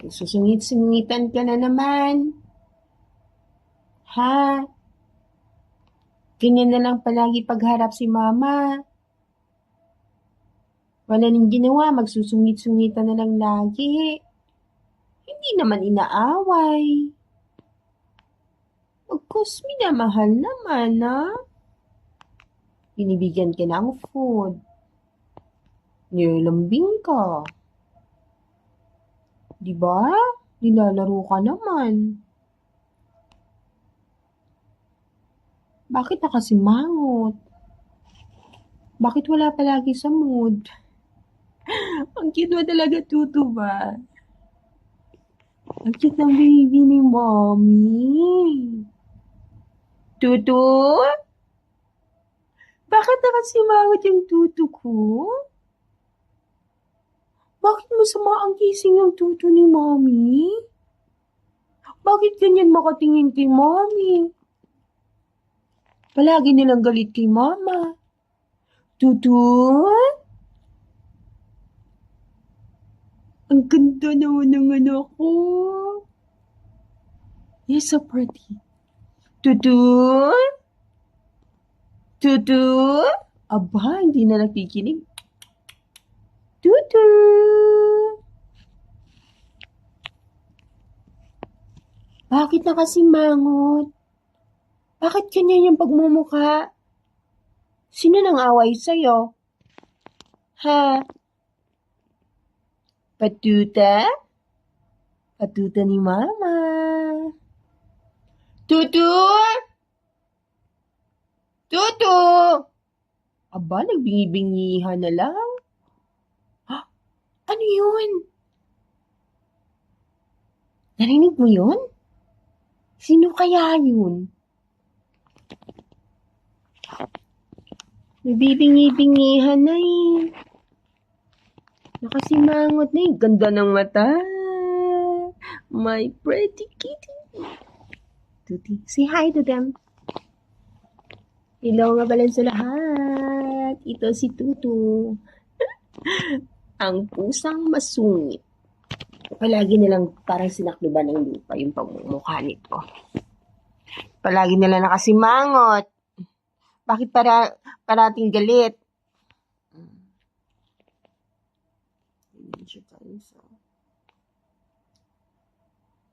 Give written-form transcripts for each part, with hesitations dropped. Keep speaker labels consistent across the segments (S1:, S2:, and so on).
S1: Susungit-sungitan ka na naman. Ha? Ganyan na lang palagi pagharap si mama. Wala nang ginawa, magsusungit-sungitan na lang lagi. Hindi naman inaaway. Of course, minamahal naman, ha? Binibigyan ka ng food. Nilambing ka. Diba? Nilalaro ka naman. Bakit nakasimangot? Bakit wala palagi sa mood? Ang cute mo talaga, Tutu ba? Ang cute ng baby ni Mommy. Tutu? Bakit nakasimangot yung Tutu ko? Bakit masama ang gising ng Tutu ni Mommy? Bakit ganyan makatingin kay Mommy? Palagi nilang galit kay Mama. Tutu? Ang ganda naman ng anak ko. Yes, so pretty. Tutu? Tutu? Aba, hindi na nakikinig. Tutu? Bakit nakasimangot? Bakit ganyan yung pagmumukha? Sino nang away sa'yo? Ha? Patuta? Patuta ni Mama. Tutu? Tutu? Aba, nagbingi-bingihan na lang. Ha? Ano yun? Narinig mo yun? Sino kaya yun? Nagbibingi-bingihan na eh. Nakasimangot na eh. Ganda ng mata. My pretty kitty. Tuti, say hi to them. Hello nga pala sa lahat. Ito si Tutu. Ang pusang masungit. Palagi nilang parang sinakluban ng lupa yung pagmumukha nito. Palagi nila nakasimangot. Bakit parating galit?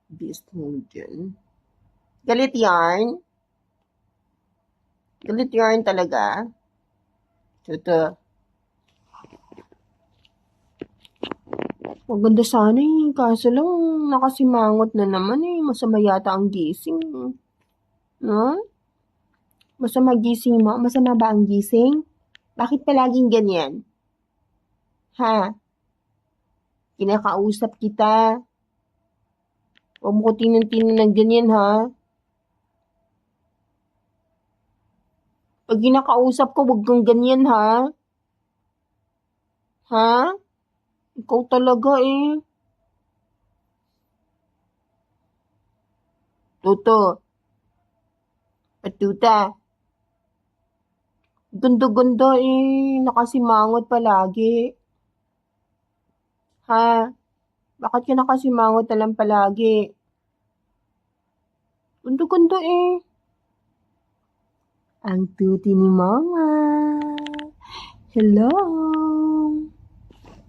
S1: Beast mode yun. Galit yarn? Galit yarn talaga? Tuto. Maganda sana eh. Kaso lang nakasimangot na naman eh. Masama yata ang gising. No? Masama gising mo? Masama ba ang gising? Bakit palaging ganyan? Ha? Kinakausap kita. Huwag mo ko tinan-tinan ng ganyan, ha? Pag kinakausap ko, huwag kang ganyan, ha? Ha? Ikaw talaga, eh. Tuto. Patuta. Ganda-ganda, eh. Nakasimangot palagi. Ha? Bakit ka nakasimangot na lang palagi? Ganda-ganda, eh. Ang tuti ni Mama. Hello.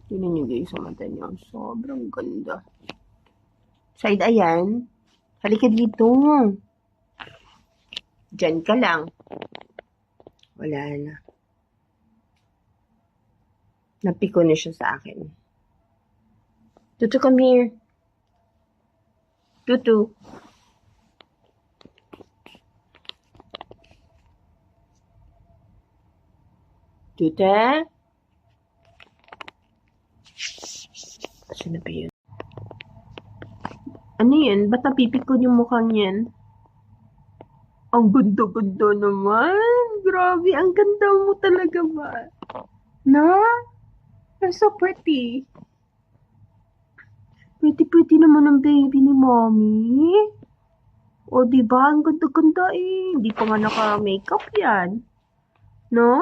S1: Tignan niyo guys sa mata niya. Sobrang ganda. Side ayan. Halika dito. Diyan ka lang. Wala na. Napiko na siya sa akin. Tutu, come here. Tutu. Tuta? Saan na ba yun? Ano yan? Ba't napipikon yung mukhang yan? Ang ganda-ganda naman. Grabe, ang ganda mo talaga ba? Na? You're so pretty. Pretty-pretty naman ang baby ni Mommy. O, diba? Ang ganda-ganda eh. Hindi pa nga naka-makeup yan. No?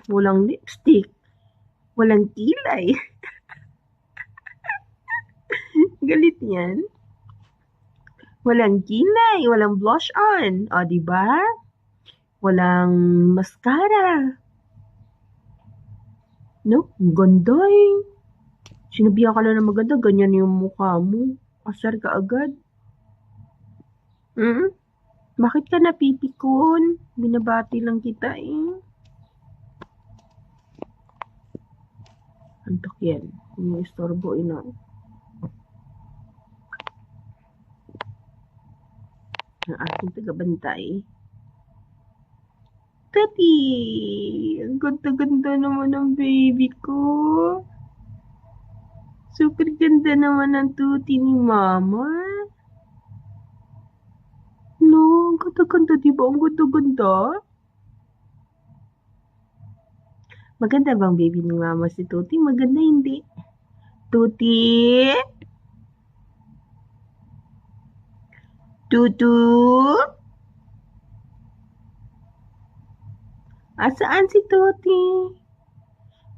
S1: Walang lipstick. Walang kilay. Galit yan. Walang kilay, walang blush on. O, diba? Walang mascara. No? Ang ganda eh. Sinabihan ka lang na maganda, ganyan yung mukha mo. Asar ka agad. Bakit ka napipikon? Binabati lang kita eh. Antok yan. Yung istorbo ina. Ang aking tagabantay. Tati! Ang ganda-ganda naman ng baby ko. Super ganda naman ang tuti ni mama. No, ang ganda-ganda diba? Ang ganda-ganda. Maganda bang baby ni mama si Tuti? Maganda hindi? Tuti? Tutu? Asaan si Tuti?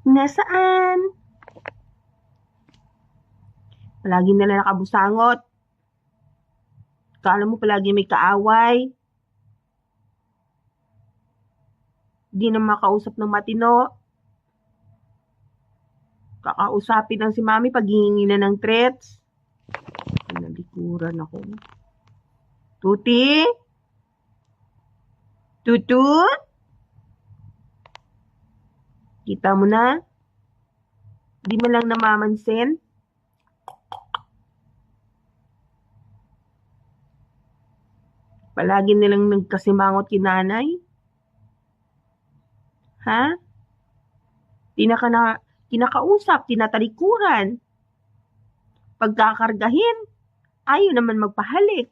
S1: Nasaan? Palagi na lang nakabusangot. Kala mo palagi may kaaway. Di na makausap ng matino. Kakausapin lang si mami pag hihingi na ng threats. Nalikuran ako. Tuti? Tutu? Kita mo na? Di mo lang namamansin? Palagi nilang nagkasimangot kinanay? Ha? Kinakausap, tinatalikuran. Pagkakargahin, ayaw naman magpahalik.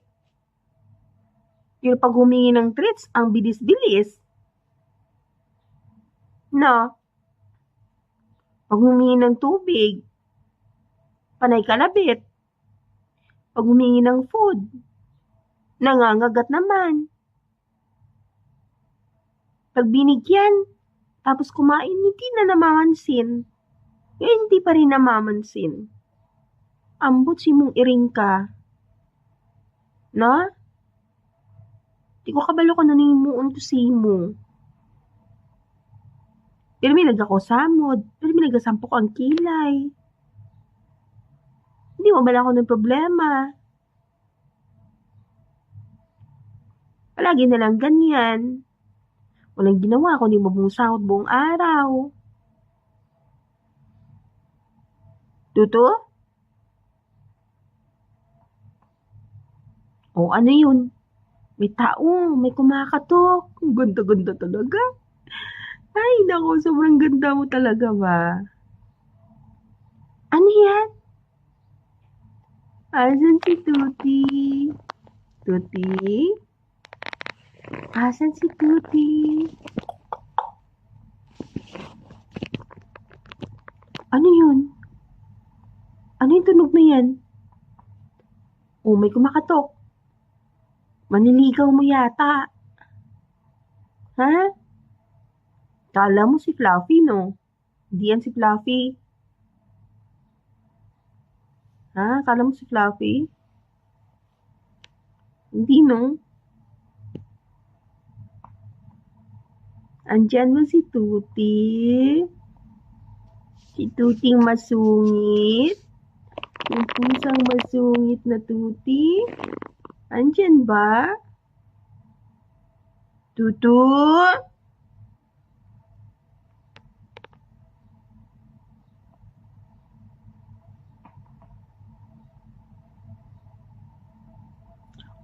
S1: Pero pag humingi ng treats, ang bilis-bilis. No? Pag humingi ng tubig, panay kalabit. Pag humingi ng food, nangangagat naman. Pag binigyan, tapos kumain, hindi na namamansin. Hindi pa rin namamansin. Ambot si mong iring ka. No? Di ko kabalo ko nanimuon ko si mo. Pero may ako samod. Pero may nagasampok ang kilay. Hindi mo bala ko ng problema. Palagi na lang ganyan. Walang ginawa kundi mabungsangot buong araw. Tuto? O ano yun? May tao, may kumakatok. Ang ganda-ganda talaga. Ay, nako, sobrang ganda mo talaga ba? Ano yan? Asan si Tuti? Tuti? Asan si Tuti? Ano yun? Ano yung tunog na yan? Oh, may kumakatok. Maniligaw mo yata. Ha? Kala mo si Fluffy, no? Hindi yan si Fluffy. Ha? Kala mo si Fluffy? Hindi, no? Andyan mo si Tuti. Si Tuting masungit. Yung pusang masungit na Tuti. Andyan ba? Tutu?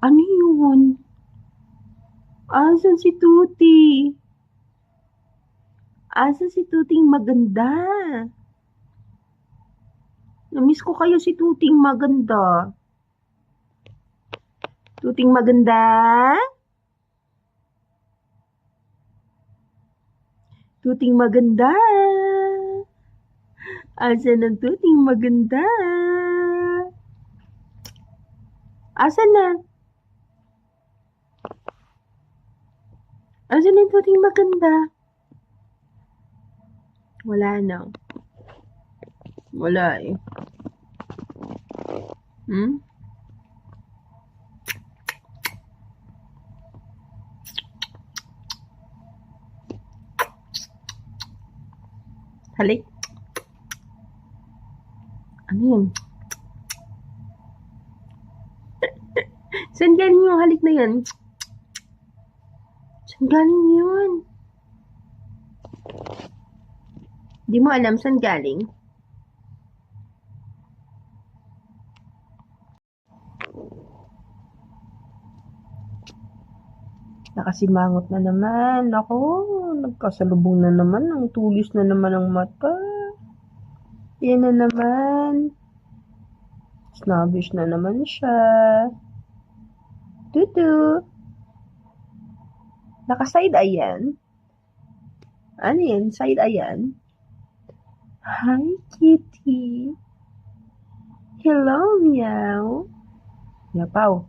S1: Ano yun? Asan si Tuti? Asan si Tuting maganda? Namiss ko kayo si Tuting maganda. Tuting maganda? Tuting maganda? Asan ang Tuting maganda? Asan na? Asan ang Tuting maganda? Wala na. Wala eh. Hmm? Halik. Ano yun? Saan galing yung halik na yun? Saan galing yun? Di mo alam saan galing? Nakasimangot na naman. Ako, nagkasalubong na naman. Ang tulis na naman ang mata. Yan na naman. Snobbish na naman siya. Tutu. Naka-side eye yan? Ano yan? Side eye yan? Hi, kitty. Hello, meow. Yapaw.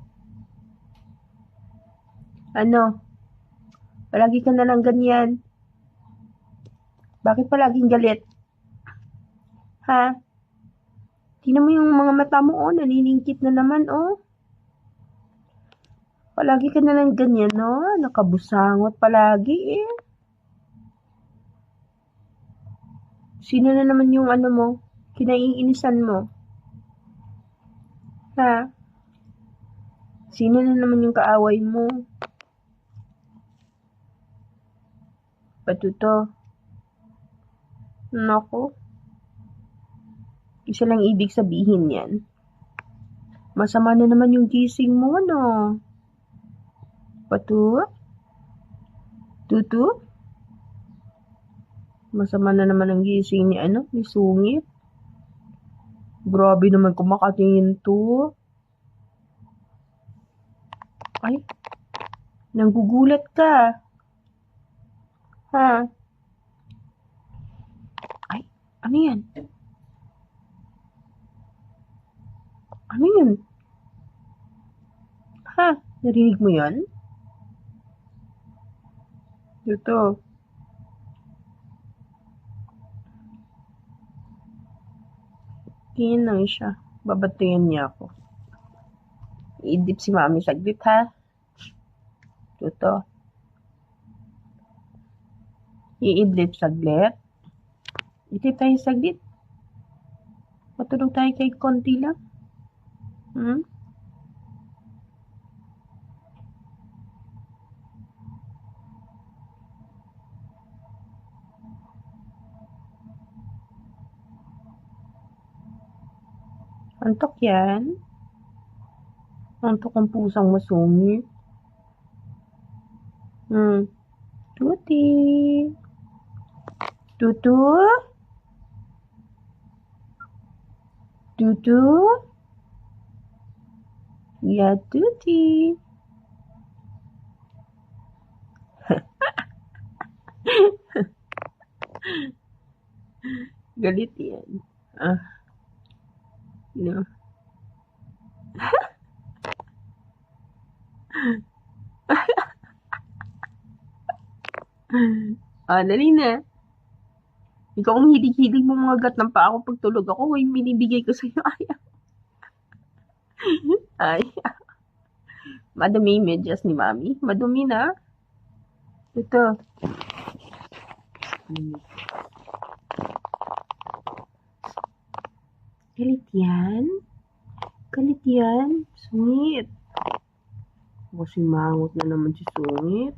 S1: Ano? Palagi ka na lang ganyan. Bakit palaging galit? Ha? Tingnan mo yung mga mata mo, oh. Naniningkit na naman, oh. Palagi ka na lang ganyan, no? Nakabusangot palagi, eh. Sino na naman yung ano mo? Kinaiinisan mo? Ha? Sino na naman yung kaaway mo? Patuto. Nako. Isa lang ibig sabihin yan. Masama na naman yung gising mo, no? Patu? Tutu? Masama na naman ang gising ni ano? Ni Sungit. Grabe naman kung makatingin to. Ay, nanggugulat ka. Ha? Ay, ano yan? Ano yun? Ha? Narinig mo yan? Ito. Tingin lang siya. Babatayan niya ako. Iidip si mami saglit, ha? Ito. Iidlip saglit. Idlip tayo saglit. Matulog tayo kay konti lang. Hmm? Antok yan? Antok ang pusang masungit. Tuti. Tutu? Tutu? Ya, Tuti. Galit yan. No. Dali na. Ikaw ang hilig-hilig mo mga gat ng paa ko pag tulog ako. Yung binibigay ko sa'yo. Ay. Madumi yung medyas ni mami. Madumi na. Ito. Galit yan? Galit yan? Sungit. Kasi mangot na naman si Sungit.